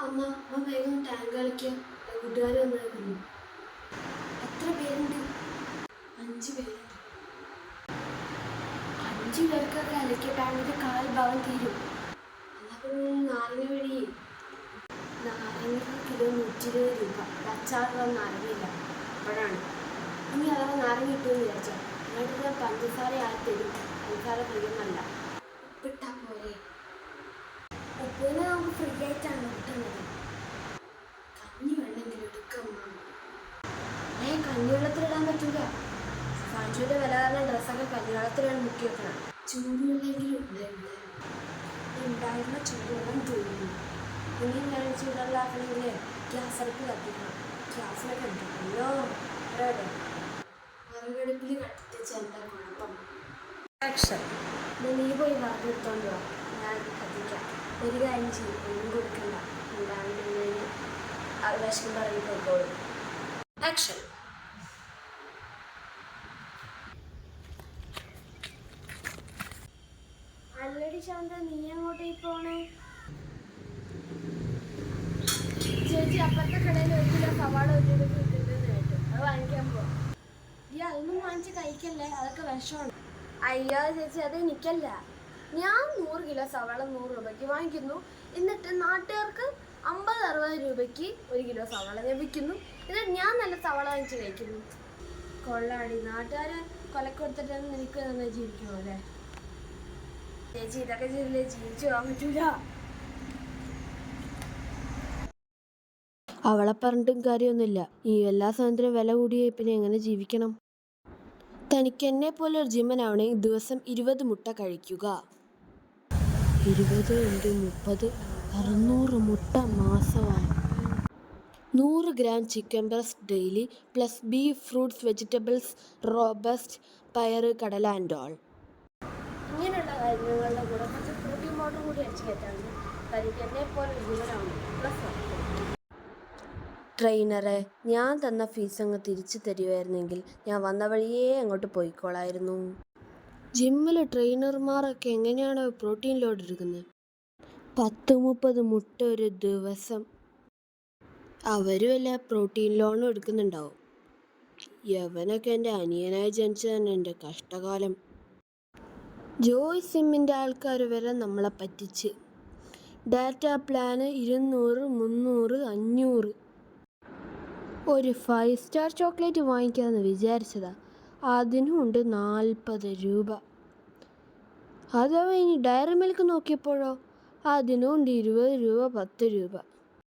അമ്മ അമ്മ വേഗം ടാങ്ക് കളിക്കാൻ കൂട്ടുകാർ വന്നായിരുന്നു. എത്ര പേരുണ്ട്? 5 പേരുണ്ട്. 5 പേർക്കൊക്കെ അലക്കിയ ടാങ്കിന്റെ 1/4 ഭാഗം തീരും. എന്നാ പിന്നെ നാരങ്ങ വഴി നാരങ്ങ കിലോ 120 രൂപ. അച്ചാറുള്ള നാരങ്ങയില്ല അപ്പോഴാണ്. ഇനി അഥവാ നാരങ്ങ കിട്ടുമെന്ന് വിചാരിച്ചാൽ എന്നിട്ട് ഞാൻ പഞ്ചസാര തരും. പഞ്ചസാര പ്രിയമല്ല. ഉപ്പിട്ടാ പോരെ? ഉപ്പിന് നമുക്ക് ഫ്രീ ആയിട്ടാണ് കിട്ടുന്നത്. കഞ്ഞി വെള്ളമെങ്കിലും എടുക്കാം. കഞ്ഞിവെള്ളത്തിലിടാൻ പറ്റൂല. ഫാൻഷുവിന്റെ വില കാരണം ഡ്രസ്സൊക്കെ കഞ്ഞിവെള്ളത്തിലാണ് മുക്കി വെക്കണം. ചൂടുവെള്ളമെങ്കിലും ഉണ്ടായിരുന്ന ചൂടുവെള്ളം തോന്നുന്നു. ഇനിയും ഞാൻ ചൂടുവെള്ളമാക്കണമെങ്കിൽ ഗ്യാസ് അടുപ്പ് കത്തിക്കണം. ഗ്യാസിനൊക്കെ ഉണ്ടല്ലോ വിറകടുപ്പിൽ കത്തിച്ച എന്താ കുഴപ്പം? നീ പോയി വിറകെടുത്തോണ്ട് വാ, ഞാൻ കത്തിക്കാം. ഒരു കാര്യം ചെയ്യും, ഒന്നും കൊടുക്കണ്ട. ഉണ്ടാണ്ട് വിഷം പറഞ്ഞ് പോയിക്കോളും. ആക്ഷൻ. അല്ലടി ശാന്ത, നീ അങ്ങോട്ടേ പോണേ? ചേച്ചി അപ്പുറത്തെ കടയിൽ 1 കിലോ സവാള 1 രൂപയ്ക്ക് കിട്ടുന്നത് കേട്ടു. അത് വാങ്ങിക്കാൻ പോവാം. ഈ അതൊന്നും വാങ്ങിച്ച് കഴിക്കല്ലേ, അതൊക്കെ വിഷമാണ്. അയ്യോ ചേച്ചി, അത് എനിക്കല്ല. ഞാൻ 100 കിലോ സവാള 100 രൂപയ്ക്ക് വാങ്ങിക്കുന്നു. എന്നിട്ട് നാട്ടുകാർക്ക് 50-60 രൂപയ്ക്ക് 1 കിലോ സവാള ലഭിക്കുന്നു. എന്നിട്ട് ഞാൻ നല്ല സവാള വാങ്ങിച്ച് കഴിക്കുന്നു. കൊള്ളാടി. നാട്ടുകാരെ കൊലക്ക് കൊടുത്തിട്ടാണ് നിനക്ക് തന്നെ ജീവിക്കുമോ അല്ലേ? ചേച്ചി ഇതൊക്കെ ചെയ്തില്ലേ ജീവിച്ചു പോകാൻ പറ്റൂല. അവളെ പറഞ്ഞിട്ടും കാര്യമൊന്നുമില്ല. ഈ എല്ലാ സാധനത്തിനും വില കൂടിയ പിന്നെ എങ്ങനെ ജീവിക്കണം? തനിക്ക് എന്നെ പോലെ ഒരു ജിമ്മനാവണമെങ്കിൽ ദിവസം 20 മുട്ട കഴിക്കുക. 20 × 30 600 മുട്ട മാസമായി. 100 gram chicken breast daily plus beef, fruits, vegetables, robust, പയറ്, കടല ആൻഡ് ഓൾ. ഇങ്ങനെയുള്ള കാര്യങ്ങളുടെ കൂടെ കുറച്ച് പ്രോട്ടീൻ പൗഡർ കൂടി അടിച്ചു കയറ്റാണ്. തനിക്ക് എന്നെ പോലെ ഒരു ജിമ്മനാവണം. പ്ലസ് ട്രെയിനറെ, ഞാൻ തന്ന ഫീസ് അങ്ങ് തിരിച്ചു തരുമായിരുന്നെങ്കിൽ ഞാൻ വന്ന വഴിയേ അങ്ങോട്ട് പോയിക്കോളായിരുന്നു. ജിമ്മിൽ ട്രെയിനർമാരൊക്കെ എങ്ങനെയാണ് പ്രോട്ടീൻ ലോഡ് എടുക്കുന്നത്? 10-30 മുട്ട ഒരു ദിവസം. അവരും അല്ല പ്രോട്ടീൻ ലോണും എടുക്കുന്നുണ്ടാവും. യവനൊക്കെ എൻ്റെ അനിയനായി ജനിച്ചതന്നെ എൻ്റെ കഷ്ടകാലം. ജോയ് സിമ്മിൻ്റെ ആൾക്കാർ വരെ നമ്മളെ പറ്റിച്ച്. Data plan 200, 300, 500. ഒരു 5 സ്റ്റാർ ചോക്ലേറ്റ് വാങ്ങിക്കാമെന്ന് വിചാരിച്ചതാ. അതിനും ഉണ്ട് 40 രൂപ. അഥവാ ഇനി ഡയറി മിൽക്ക് നോക്കിയപ്പോഴോ അതിനും ഉണ്ട് 20 രൂപ, 10 രൂപ.